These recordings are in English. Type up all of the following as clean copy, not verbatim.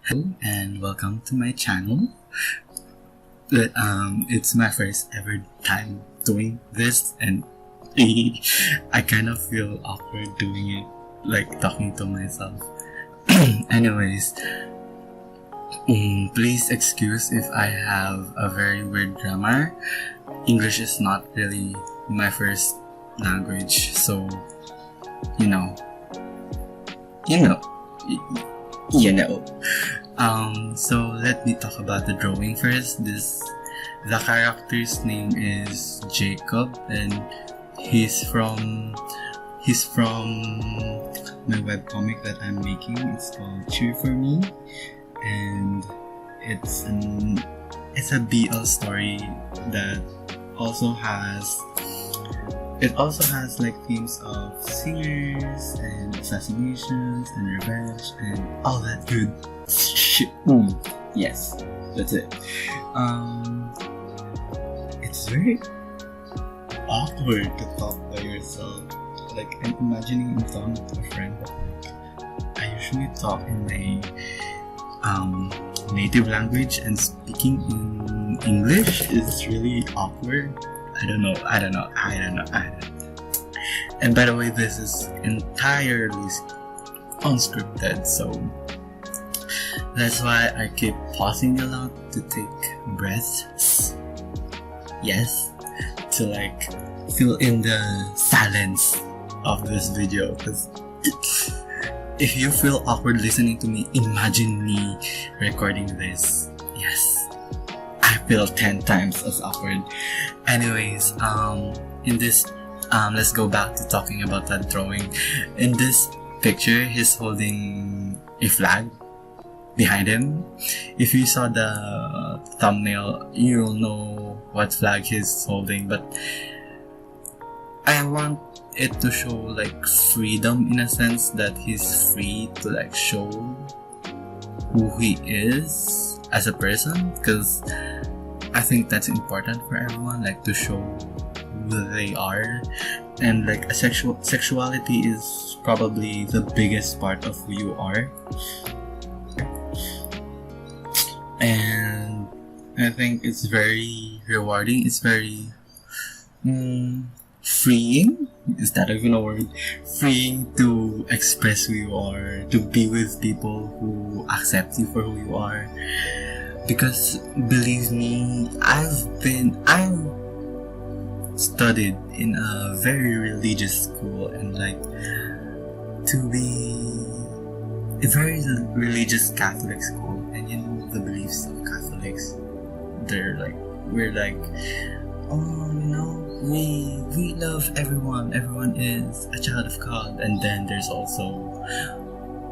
Hello and welcome to my channel. It's my first ever time doing this, and I kind of feel awkward doing it, like talking to myself. Anyways, please excuse if I have a very weird grammar. English is not really my first language, so you know. So let me talk about the drawing first. The character's name is Jacob, and he's from my webcomic that I'm making. It's called Cheer for Me, and it's a BL story that also has like themes of singers and assassinations and revenge and all that good shit. Yes, that's it. It's very awkward to talk by yourself. Like, I'm imagining I'm talking to a friend, but I usually talk in my native language, and speaking in English is really awkward. I don't know. And by the way, this is entirely unscripted, so that's why I keep pausing a lot to take breaths. Yes, to like fill in the silence of this video, because if you feel awkward listening to me, imagine me recording this. Yes, I feel 10 times as awkward. Anyways, in this, let's go back to talking about that drawing. In this picture, he's holding a flag behind him. If you saw the thumbnail, you'll know what flag he's holding, but I want it to show like freedom, in a sense that he's free to like show who he is as a person, because I think that's important for everyone, like to show who they are, and like sexuality is probably the biggest part of who you are, and I think it's very rewarding. It's very freeing. Is that even a word? Freeing to express who you are, to be with people who accept you for who you are. Because believe me, I've studied in a very religious school, and like to be a very religious Catholic school, and you know the beliefs of Catholics. We're like, oh, you know, we love everyone. Everyone is a child of God, and then there's also,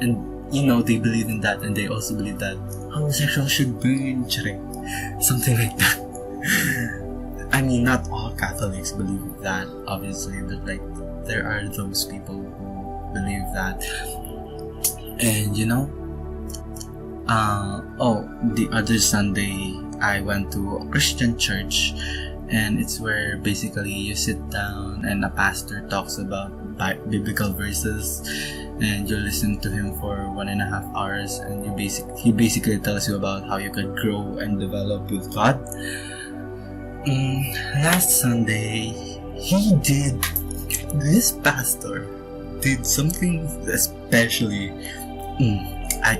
and you know, they believe in that, and they also believe that homosexuals should burn, something like that. I mean, not all Catholics believe that, obviously, but like there are those people who believe that. And you know, the other Sunday I went to a Christian church, and it's where basically you sit down and a pastor talks about biblical verses, and you listen to him for 1.5 hours, and he basically tells you about how you could grow and develop with God. Last Sunday, this pastor did something especially, I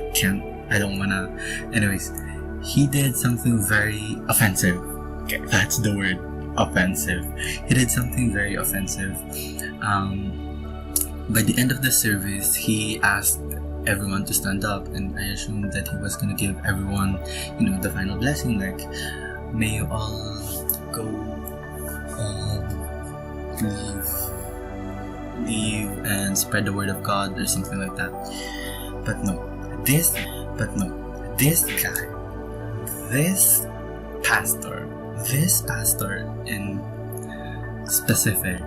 don't wanna, anyways, he did something very offensive. Okay, that's the word, offensive. He did something very offensive. By the end of the service, he asked everyone to stand up, and I assumed that he was gonna give everyone, you know, the final blessing, like, may you all go and leave and spread the word of God, or something like that. But no, this guy, this pastor in specific,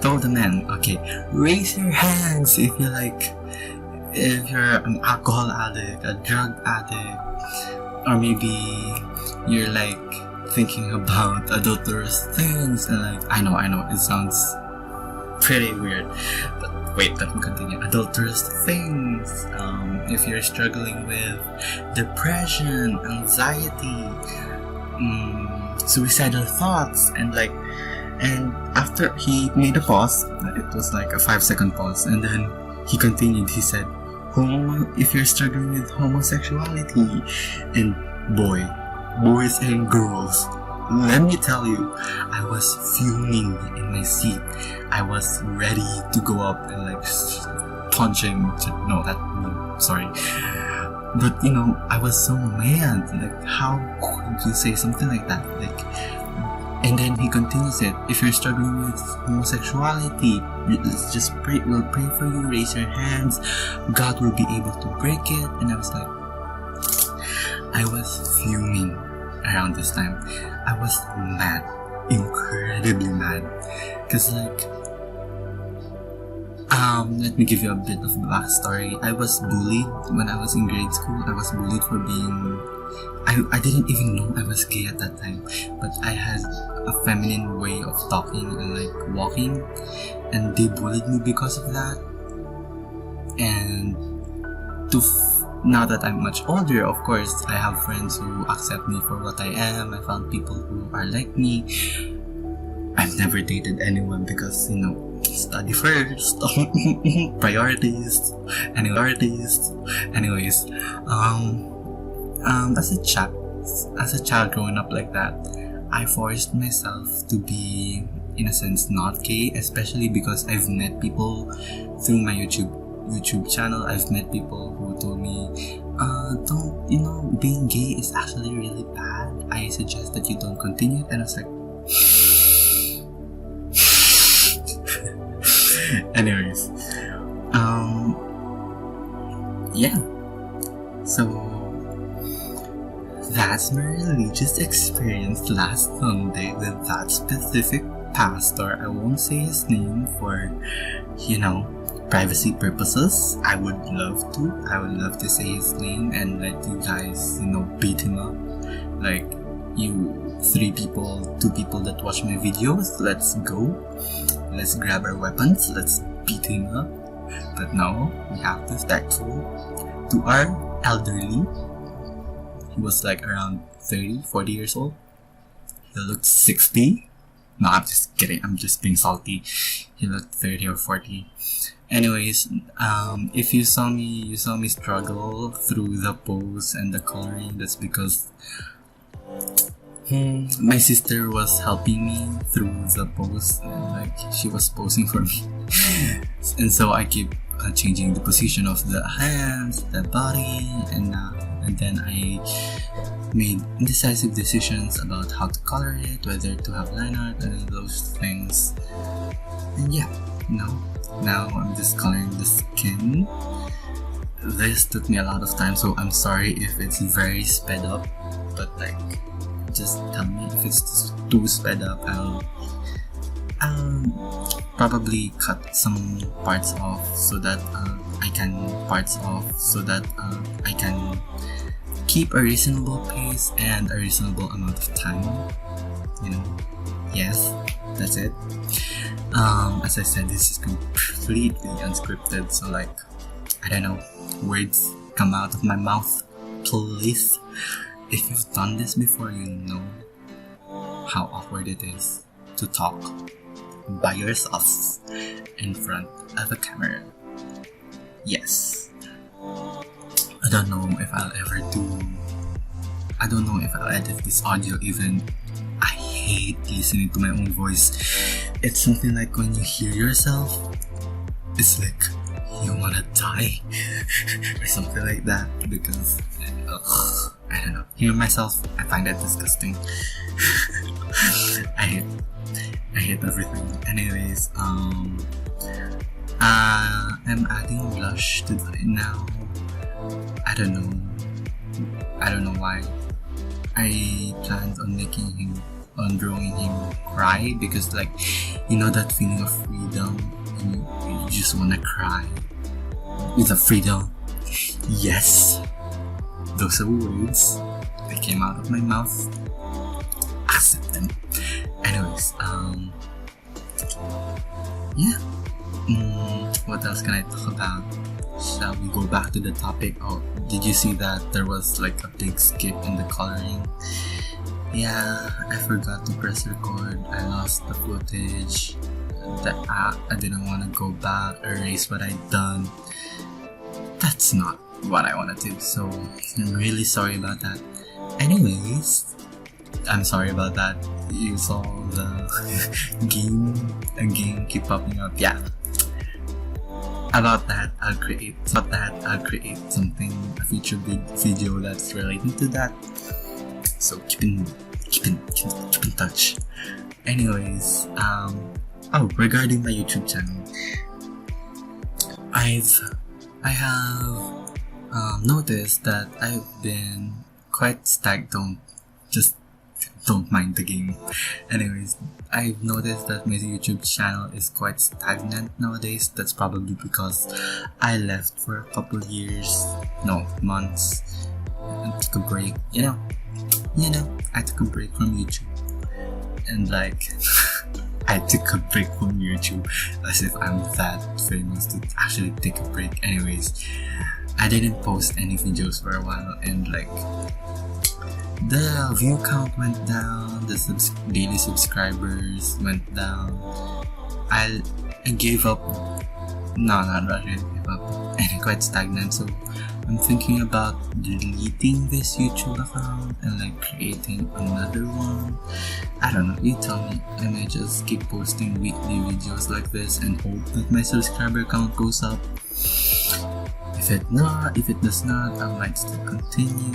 told the men, okay, raise your hands if you're an alcohol addict, a drug addict, or maybe you're like thinking about adulterous things. And like, I know it sounds pretty weird, but wait, let me continue. Adulterous things. If you're struggling with depression, anxiety, suicidal thoughts, and after he made a pause, it was like a 5-second pause, and then he continued. He said, if you're struggling with homosexuality, and boys and girls, let me tell you, I was fuming in my seat. I was ready to go up and punch him. No, sorry. But I was so mad. How could you say something like that? And then he continues it. If you're struggling with homosexuality, just pray. We'll pray for you. Raise your hands. God will be able to break it. And I was fuming around this time. I was mad, incredibly mad, because let me give you a bit of a backstory. I was bullied when I was in grade school. I was bullied for being. I didn't even know I was gay at that time, but I had a feminine way of talking and walking, and they bullied me because of that. And now that I'm much older, of course, I have friends who accept me for what I am. I found people who are like me. I've never dated anyone because, study first. Priorities. Anyways, as a child growing up like that, I forced myself to be, in a sense, not gay, especially because I've met people through my YouTube channel. I've met people who told me, being gay is actually really bad. I suggest that you don't continue. And I was like, anyways, yeah. So that's my religious experience last Sunday with that specific pastor. I won't say his name for, privacy purposes. I would love to say his name and let you guys, beat him up. You 2 people that watch my videos, let's go. Let's grab our weapons, let's beat him up. But no, we have to be respectful to our elderly. He was around 30-40 years old. He looked 60. No, I'm just kidding. I'm just being salty. He looked 30 or 40. Anyways, if you saw me struggle through the pose and the coloring. That's because my sister was helping me through the pose, and she was posing for me. And so I keep changing the position of the hands, the body, and then I made indecisive decisions about how to color it, whether to have line art and those things. And yeah, now I'm just coloring the skin. This took me a lot of time, so I'm sorry if it's very sped up, but just tell me if it's too sped up. I'll probably cut some parts off so that I can keep a reasonable pace and a reasonable amount of time. Yes, that's it. As I said, this is completely unscripted, so I don't know, words come out of my mouth. Please, if you've done this before, you know how awkward it is to talk by yourself in front of a camera. Yes. I don't know if I'll edit this audio even. I hate listening to my own voice. It's something like when you hear yourself, it's like you wanna die or something like that, because I don't know. Hearing myself, I find that disgusting. I hate everything. Anyways, I'm adding blush to it now. I don't know why. I planned on drawing him cry, because that feeling of freedom, and you just wanna cry with the freedom. Yes, those are words that came out of my mouth. Accept them. Anyways, yeah. what else can I talk about? Shall we go back to the topic? Oh, did you see that there was like a big skip in the coloring? Yeah, I forgot to press record. I lost the footage. I didn't want to go back, erase what I'd done. That's not what I want to do, so I'm really sorry about that. Anyways, I'm sorry about that. You saw the game keep popping up. Yeah. About that, I'll create something, a future video that's related to that. So keep in touch. Anyways, regarding my YouTube channel, I have noticed that I've been quite stagnant. Just don't mind the game. Anyways, I've noticed that my YouTube channel is quite stagnant nowadays. That's probably because I left for a couple months, and took a break. You know, I took a break from YouTube, and like, I took a break from YouTube as if I'm that famous to actually take a break. Anyways, I didn't post any videos for a while, and like, the view count went down, the daily subscribers went down. I gave up. No, not really gave up. And quite stagnant, so I'm thinking about deleting this YouTube account and like creating another one. I don't know, you tell me. I might just keep posting weekly videos like this and hope that my subscriber count goes up. If it does not, I might still continue.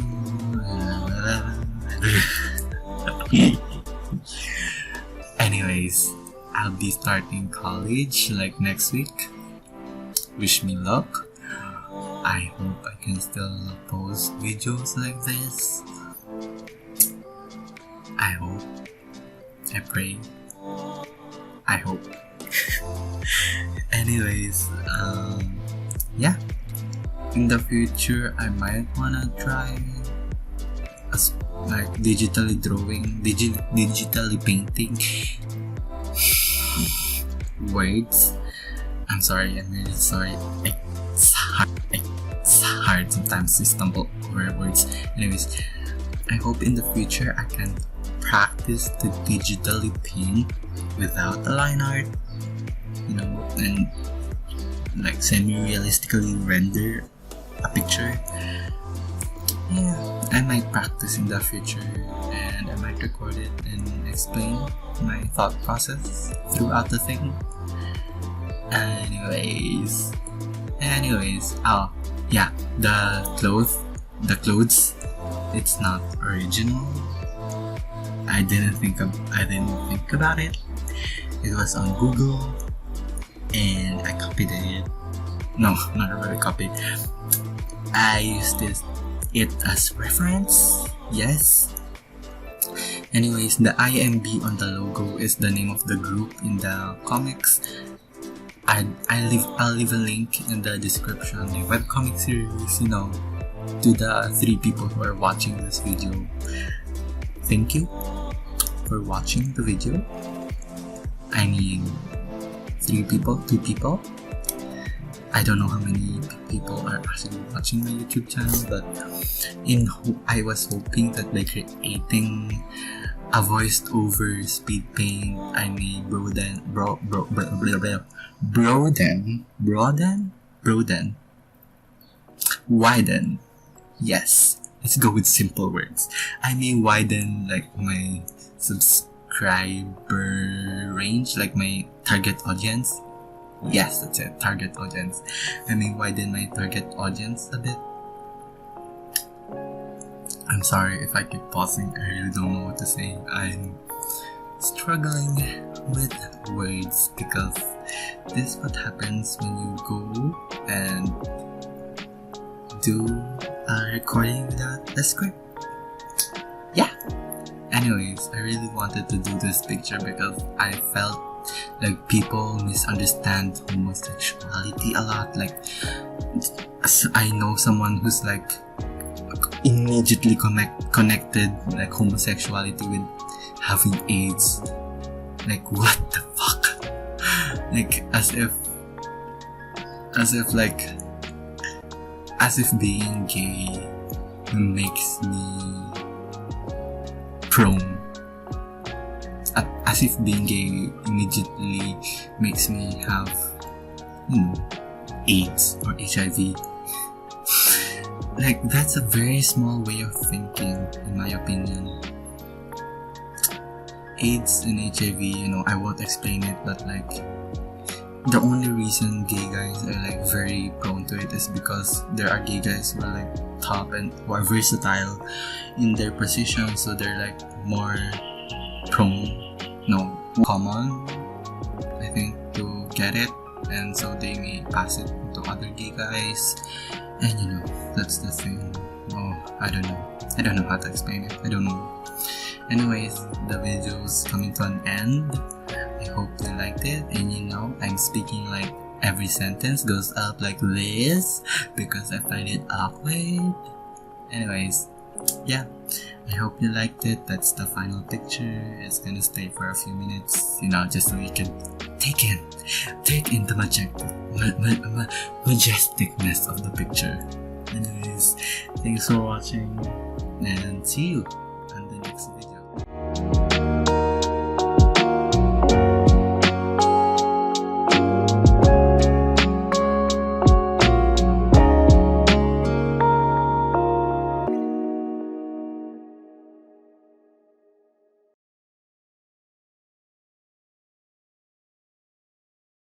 Anyways, I'll be starting college like next week. Wish me luck. I hope I can still post videos like this. I hope. I pray. I hope. Anyways, yeah. In the future, I might wanna try like digitally painting words. I'm sorry, I'm really sorry. It's hard sometimes to stumble over words. Anyways, I hope in the future I can practice to digitally paint without the line art, and like semi-realistically render a picture. Yeah, I might practice in the future, and I might record it and explain my thought process throughout the thing. Anyways, oh yeah, the clothes, it's not original. I didn't think about it. It was on Google, and I copied it. No, not really copied. I used it as reference. Yes. Anyways, the IMB on the logo is the name of the group in the comics. I'll leave a link in the description, the webcomic series, to the 3 people who are watching this video. Thank you for watching the video. I mean, 3 people, 2 people. I don't know how many people are actually watching my YouTube channel, but I was hoping that by creating a voice-over speed paint, I may widen. Yes, let's go with simple words. I may widen like my subscriber range, like my target audience. Yes, that's it, target audience. I may widen my target audience a bit. I'm sorry if I keep pausing, I really don't know what to say. I'm struggling with words because this is what happens when you go and do a recording without a script. Yeah. Anyways, I really wanted to do this picture because I felt like people misunderstand homosexuality a lot. Like, I know someone who's like immediately connected like homosexuality with having AIDS. Like, what the fuck? Like, as if as if being gay makes me prone, as if being gay immediately makes me have, AIDS or HIV. Like, that's a very small way of thinking, in my opinion. AIDS and HIV, I won't explain it, but like, the only reason gay guys are like very prone to it is because there are gay guys who are like top and who are versatile in their position, so they're like more prone, common, I think, to get it, and so they may pass it to other gay guys, and that's the thing. I don't know how to explain it. I don't know. Anyways, the video's coming to an end. I hope you liked it, and I'm speaking like every sentence goes up like this because I find it awkward. Anyways, yeah, I hope you liked it. That's the final picture. It's gonna stay for a few minutes, just so you can take in the majesticness of the picture. Anyways, thanks for watching, and see you on the next video.